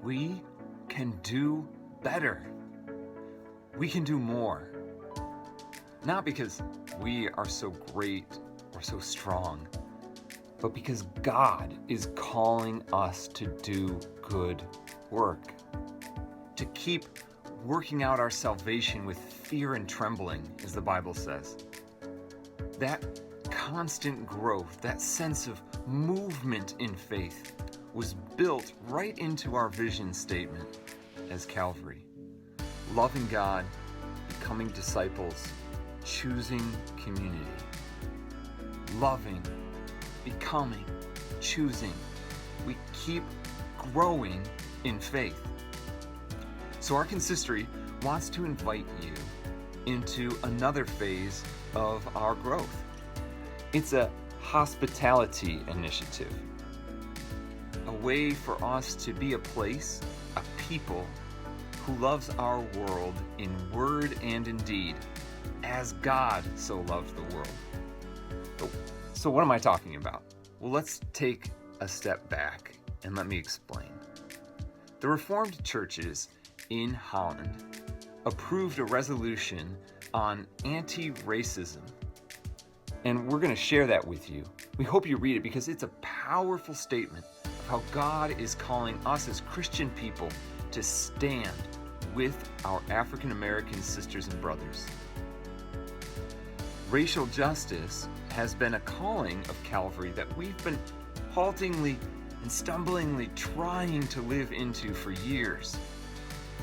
we can do better. We can do more. Not because we are so great or so strong, but because God is calling us to do good work, to keep working out our salvation with fear and trembling, as the Bible says. That constant growth, that sense of movement in faith was built right into our vision statement as Calvary. Loving God, becoming disciples, choosing community. Loving, becoming, choosing. We keep growing in faith. So our consistory wants to invite you into another phase of our growth. It's a hospitality initiative, a way for us to be a place, a people who loves our world in word and in deed, as God so loved the world. So what am I talking about? Well, let's take a step back and let me explain. The Reformed churches in Holland approved a resolution on anti-racism. And we're going to share that with you. We hope you read it because it's a powerful statement of how God is calling us as Christian people to stand with our African American sisters and brothers. Racial justice has been a calling of Calvary that we've been haltingly and stumblingly trying to live into for years.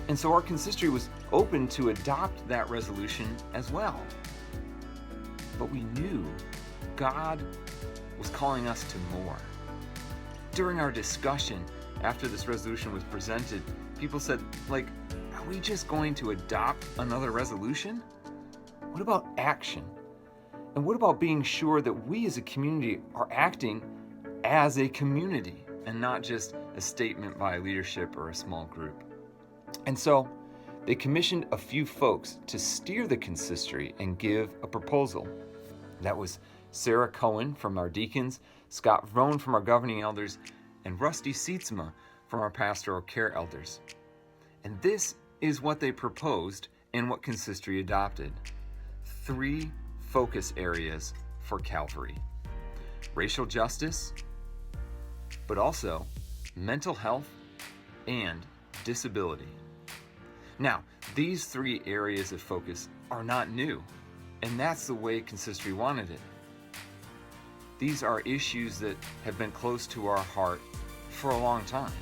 And so our consistory was open to adopt that resolution as well. But we knew God was calling us to more. During our discussion, after this resolution was presented, people said, are we just going to adopt another resolution? What about action? And what about being sure that we as a community are acting as a community and not just a statement by leadership or a small group? And so they commissioned a few folks to steer the consistory and give a proposal. That was Sarah Cohen from our deacons, Scott Vrone from our governing elders, and Rusty Sietsma from our pastoral care elders. And this is what they proposed and what consistory adopted. 3 focus areas for Calvary: racial justice, but also mental health and disability. Now, these 3 areas of focus are not new, and that's the way consistory wanted it. These are issues that have been close to our heart for a long time,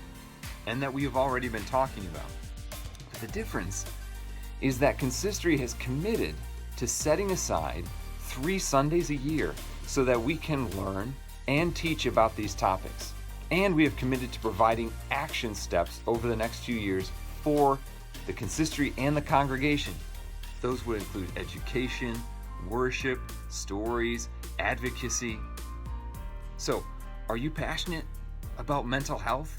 and that we have already been talking about. But the difference is that consistory has committed to setting aside 3 Sundays a year so that we can learn and teach about these topics. And we have committed to providing action steps over the next few years for the consistory and the congregation. Those would include education, worship, stories, advocacy. So, are you passionate about mental health?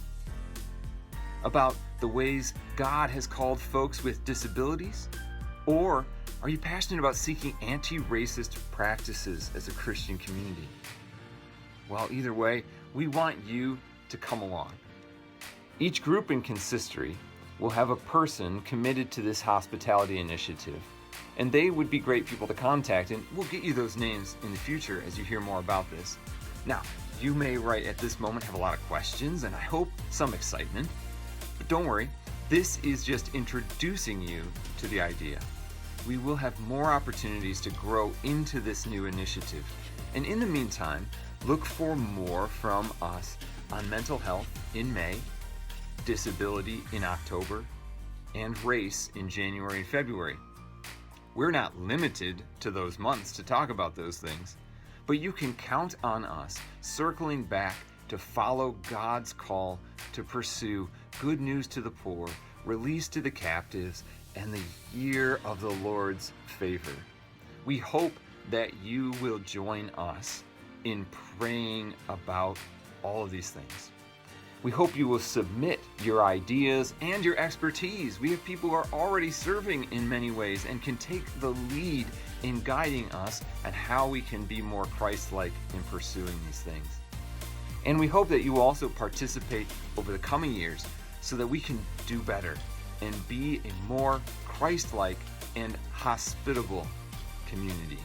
About the ways God has called folks with disabilities? Or are you passionate about seeking anti-racist practices as a Christian community? Well, either way, we want you to come along. Each group in consistory will have a person committed to this hospitality initiative, and they would be great people to contact, and we'll get you those names in the future as you hear more about this. Now, you may right at this moment have a lot of questions, and I hope some excitement, but don't worry, this is just introducing you to the idea. We will have more opportunities to grow into this new initiative, and in the meantime, look for more from us on mental health in May, disability in October, and race in January and February. We're not limited to those months to talk about those things, but you can count on us circling back to follow God's call to pursue good news to the poor, release to the captives, and the year of the Lord's favor. We hope that you will join us in praying about all of these things. We hope you will submit your ideas and your expertise. We have people who are already serving in many ways and can take the lead in guiding us on how we can be more Christ-like in pursuing these things. And we hope that you will also participate over the coming years so that we can do better and be a more Christ-like and hospitable community.